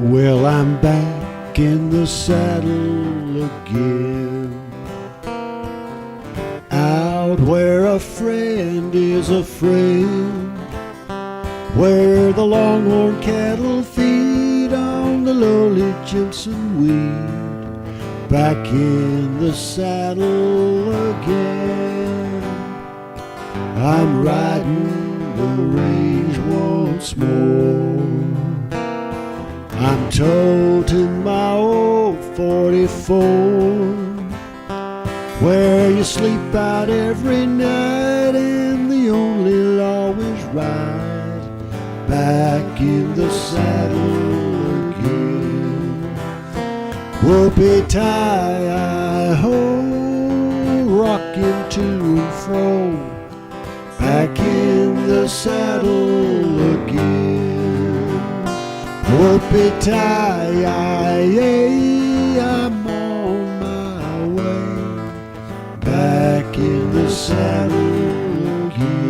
Well, I'm back in the saddle again, out where a friend is a friend, where the longhorn cattle feed on the lowly Jimson weed. Back in the saddle again, I'm riding the range once more. I'm toting my old 44, where you sleep out every night and the only law is right. Back in the saddle again. Whoopee-tie-ho, rocking to and fro. Back in the saddle again. Whoopee-tie-yay, I'm on my way, back in the saddle again.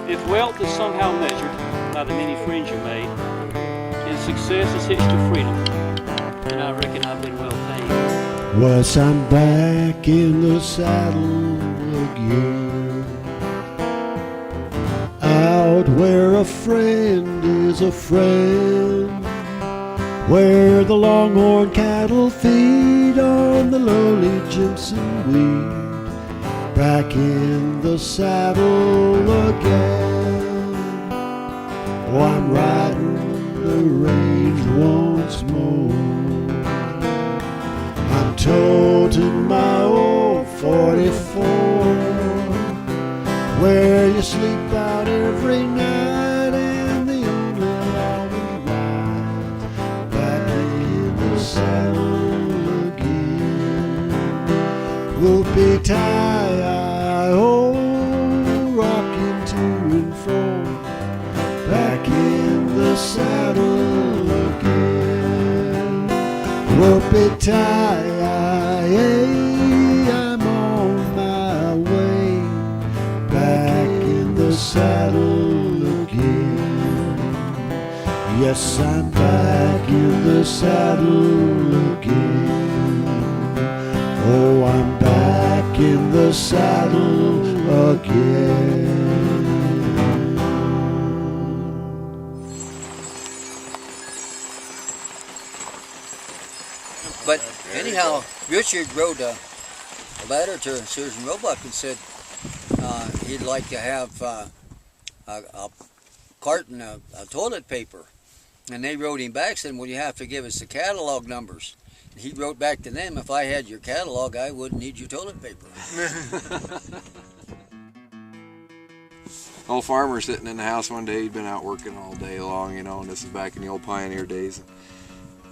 If wealth is somehow measured by the many friends you made, and success is hitched to freedom, then I reckon I've been well paid. Was I'm back in the saddle again, out where a friend is a friend, where the longhorn cattle feed on the lowly Jimson weed. Back in the saddle again. Oh, I'm riding the range once more. I'm toting my old 44, where you sleep out every night and the only law is right. Back in the saddle again. Whoopee-tie-ho, rocking to and fro. Back in the saddle again. Whoopee-tie-yay, I'm on my way, back in the saddle again. Yes, I'm back in the saddle again. Oh, I'm back in the saddle again. But anyhow, Richard wrote a letter to Susan Roebuck and said he'd like to have a carton of toilet paper. And they wrote him back saying, well, you have to give us the catalog numbers. And he wrote back to them, if I had your catalog, I wouldn't need your toilet paper. Old farmer sitting in the house one day, he'd been out working all day long, you know, and this is back in the old pioneer days.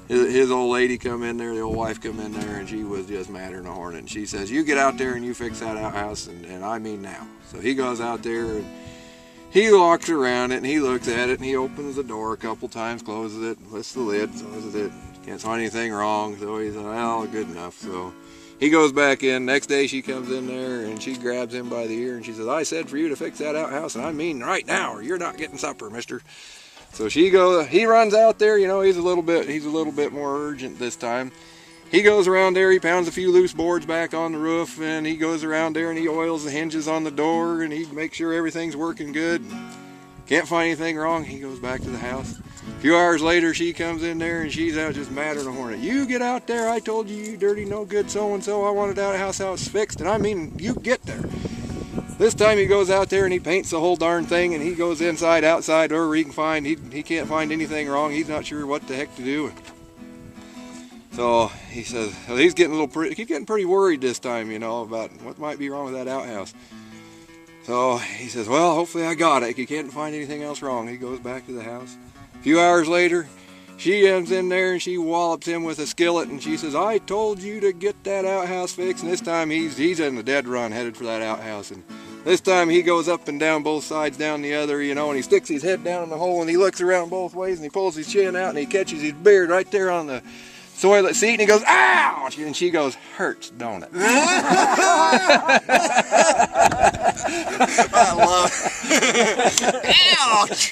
His old lady come in there, the old wife come in there, and she was just madder than a hornet. And she says, you get out there and you fix that outhouse, and I mean now. So he goes out there and he walks around it and he looks at it and he opens the door a couple times, closes it, lifts the lid, closes it. Can't find anything wrong, so he's like, well, good enough. So he goes back in. Next day she comes in there and she grabs him by the ear and she says, I said for you to fix that outhouse, and I mean right now, or you're not getting supper, mister. So he runs out there, you know, he's a little bit more urgent this time. He goes around there, he pounds a few loose boards back on the roof, and he goes around there and he oils the hinges on the door and he makes sure everything's working good. Can't find anything wrong. He goes back to the house. A few hours later, she comes in there and she's out just madder than a hornet. You get out there. I told you, you dirty, no good so-and-so. I wanted that house fixed. And I mean, you get there. This time he goes out there and he paints the whole darn thing, and he goes inside, outside, wherever he can find. He can't find anything wrong. He's not sure what the heck to do. So he says, well, he's getting pretty worried this time, you know, about what might be wrong with that outhouse. So he says, well, hopefully I got it. He can't find anything else wrong. He goes back to the house. A few hours later, she comes in there and she wallops him with a skillet, and she says, I told you to get that outhouse fixed. And this time he's in the dead run headed for that outhouse. And this time he goes up and down both sides, down the other, you know, and he sticks his head down in the hole and he looks around both ways and he pulls his chin out and he catches his beard right there on the toilet seat and he goes, ouch! And she goes, hurts, don't it? I love it. Ouch!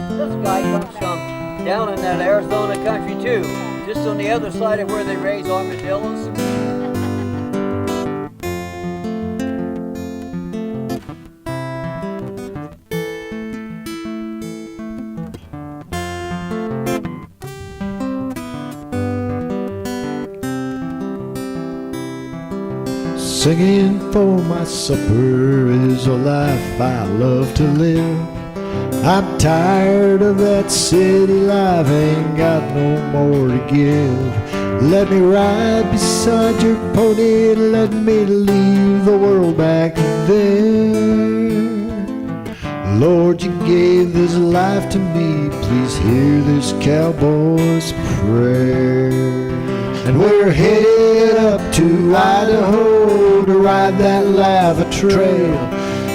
This guy comes from down in that Arizona country too, just on the other side of where they raise armadillos. Singing for my supper is a life I love to live. I'm tired of that city life, ain't got no more to give. Let me ride beside your pony, let me leave the world back there. Lord, you gave this life to me, please hear this cowboy's prayer. And we're headed up to Idaho to ride that lava trail.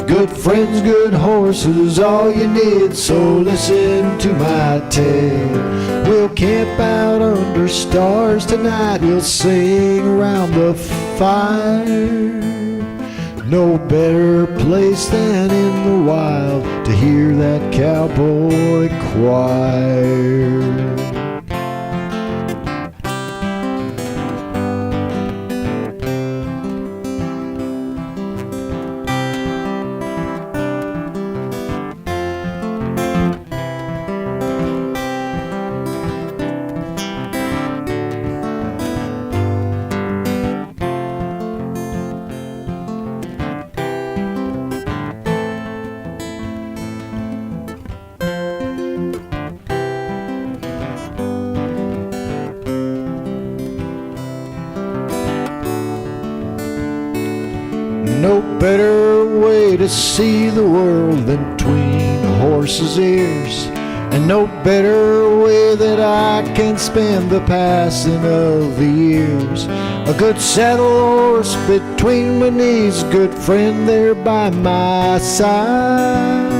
Good friends, good horses, all you need, so listen to my tale. We'll camp out under stars tonight, we'll sing around the fire. No better place than in the wild to hear that cowboy choir. No better way to see the world than between a horse's ears, and no better way that I can spend the passing of the years. A good saddle horse between my knees, good friend there by my side.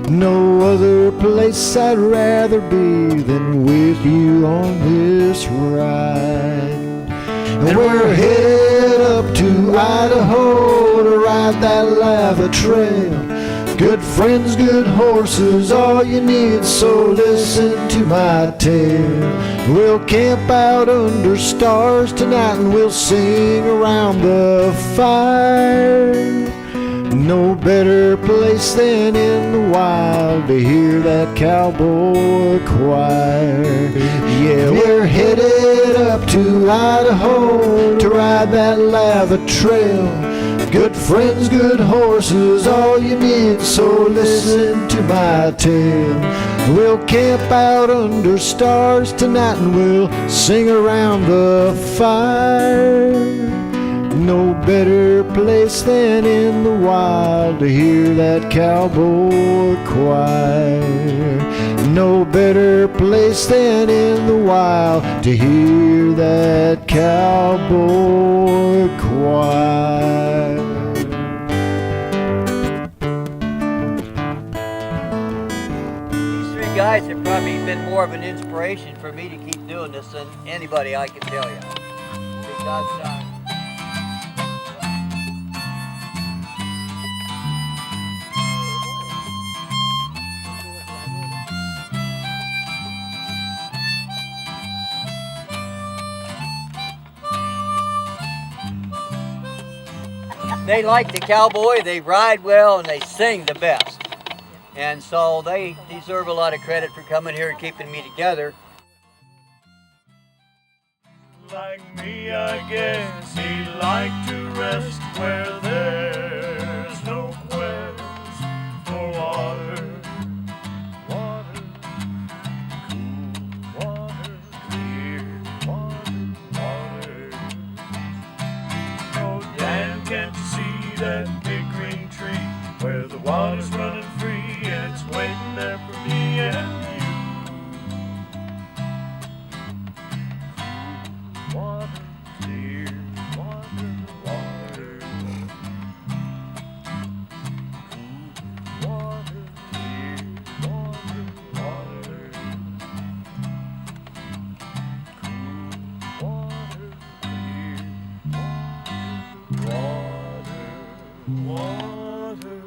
No other place I'd rather be than with you on this ride. And we're headed up to Idaho to ride that lava trail. Good friends, good horses, all you need, so listen to my tale. We'll camp out under stars tonight and we'll sing around the fire. No better place than in the wild to hear that cowboy choir. Yeah, we're headed up to Idaho to ride that lava trail. Good friends, good horses, all you need, so listen to my tale. We'll camp out under stars tonight and we'll sing around the fire. No better place than in the wild to hear that cowboy choir. No better place than in the wild to hear that cowboy choir. These three guys have probably been more of an inspiration for me to keep doing this than anybody I can tell you. Because, they like the cowboy, they ride well, and they sing the best. And so they deserve a lot of credit for coming here and keeping me together. Like me, I guess he'd like to rest where there's no quest for water. Water, cool water, clear water, water. Oh, Dan, can't you see that big green tree where the water's running free and it's waiting there for me and you? Water, clear water, water. Cool water, clear water, water. Cool water, clear water, water,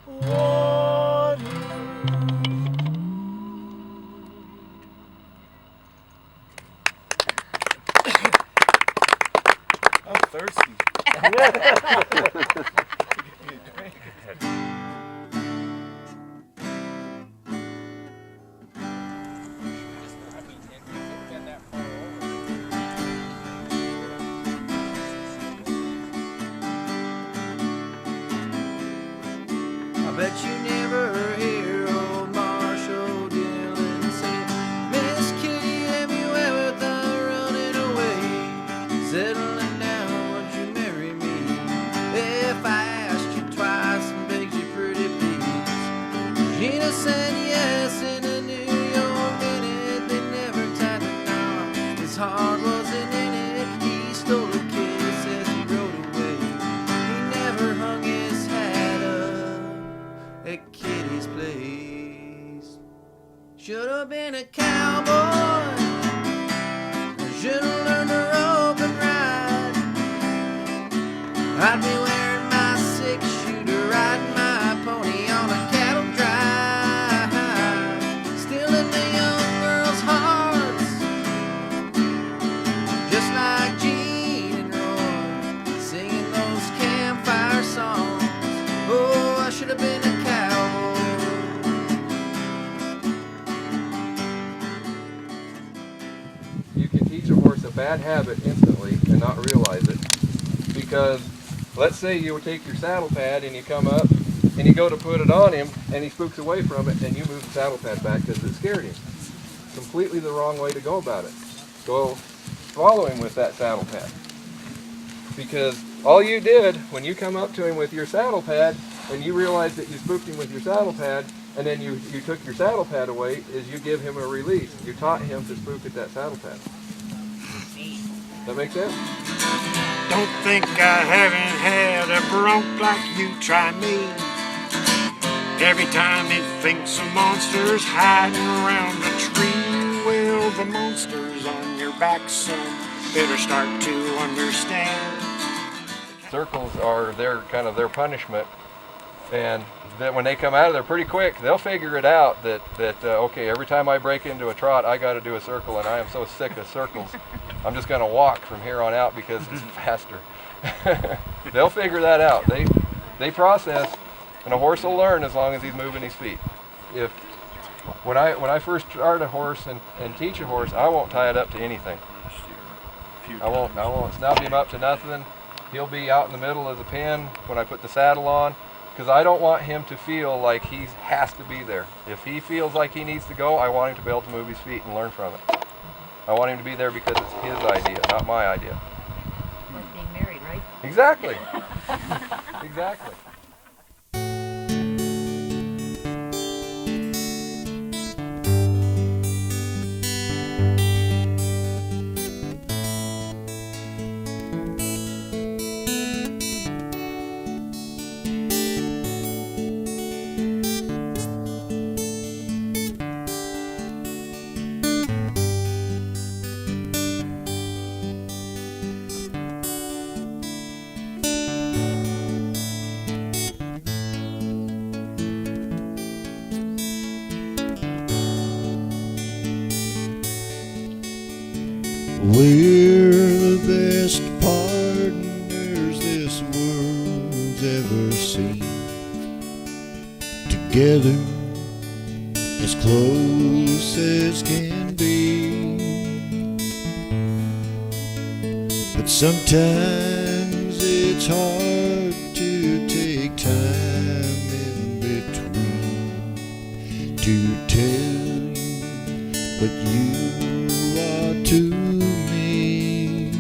water. I'm thirsty. I bet you never hear old Marshall Dillon say, Miss Kitty, have you ever thought running away? Settling down, would you marry me? If I asked you twice and begged you pretty please. Gina said yes in a New York minute. They never tied the knot. His heart wasn't in it. He stole a kiss as he rode away. He never hung his hat up at Kitty's place. Should have been a cowboy. Should have learned to rope and ride. I'd be wearing my six-shooter, riding my pony on a cattle drive, stealing the young girls' hearts, just like Gene and Roy, singing those campfire songs. Oh, I should have been a cowboy. You can teach a horse a bad habit instantly and not realize it. Because let's say you take your saddle pad and you come up and you go to put it on him and he spooks away from it and you move the saddle pad back because it scared him. Completely the wrong way to go about it. Go follow him with that saddle pad. Because all you did when you come up to him with your saddle pad and you realize that you spooked him with your saddle pad and then you took your saddle pad away is you give him a release. You taught him to spook at that saddle pad. Does that make sense? Don't think I haven't had a bronc like you try me. Every time he thinks a monster's hiding around the tree, well, the monster's on your back, son. Better start to understand. Circles are their punishment, and that when they come out of there pretty quick, they'll figure it out that okay, every time I break into a trot, I got to do a circle, and I am so sick of circles. I'm just going to walk from here on out because it's faster. They'll figure that out. They process, and a horse will learn as long as he's moving his feet. When I first start a horse and teach a horse, I won't tie it up to anything. I won't snap him up to nothing. He'll be out in the middle of the pen when I put the saddle on, because I don't want him to feel like he has to be there. If he feels like he needs to go, I want him to be able to move his feet and learn from it. I want him to be there because it's his idea, not my idea. Like being married, right? Exactly. Exactly. ever seen. Together, as close as can be. But sometimes it's hard to take time in between to tell you what you are to me.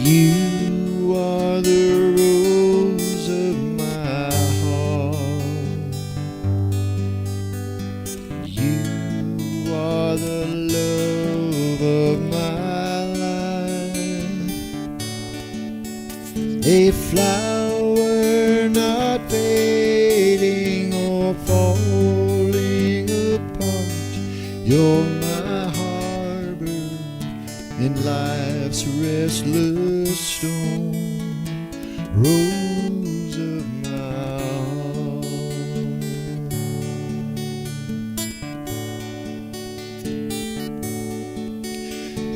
You are the rose of my heart. You are the love of my life. A flower not fading or falling apart. You're my harbor in life's restless storm. Rose of my heart.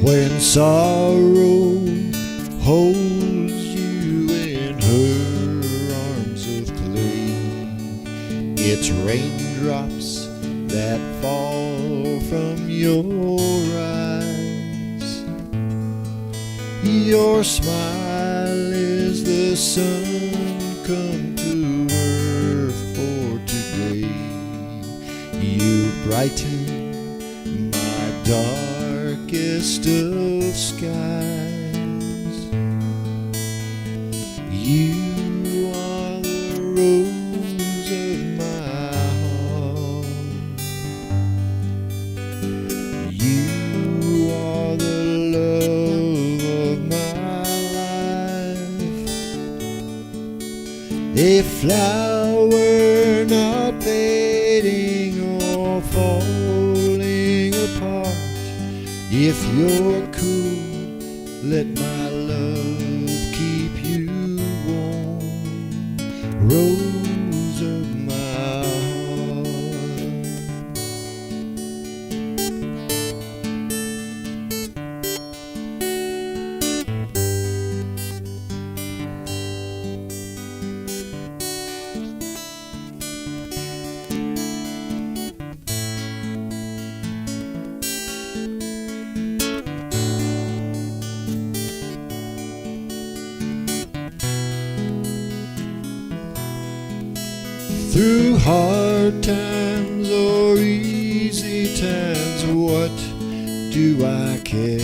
When sorrow holds you in her arms of clay, it's raindrops that fall from your eyes. Your smile is the sun come to earth for today. You brighten my darkest of skies. You are the rose of my heart. You are the love of my life. A flower not fading or falling apart. If you're cool, let my love keep you warm. Rose of my heart. Through hard times or easy times, what do I care?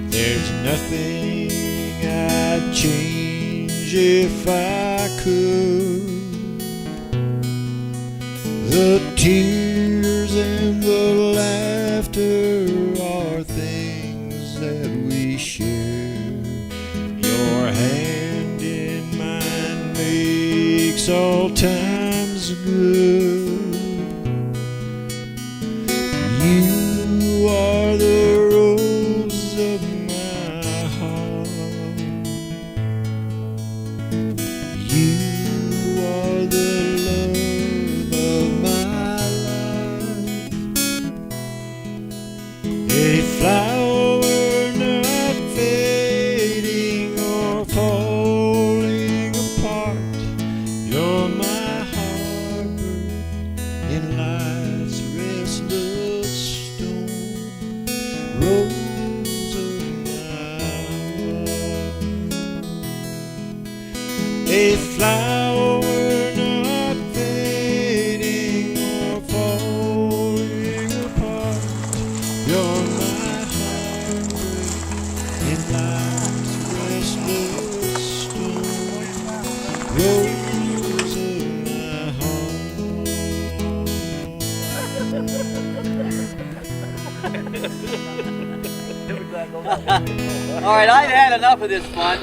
There's nothing I'd change if I could. The tears and the laughter are things that we share. Your hand in mine makes all times good. You are the rose of my heart. You are the love of my life. A flower not fading or falling apart. You're my harbor in life's restless storm. Rose of my heart. A flower not fading or falling apart. You're my harbor in life's restless storm. Rose of my All right, I've had enough of this fun.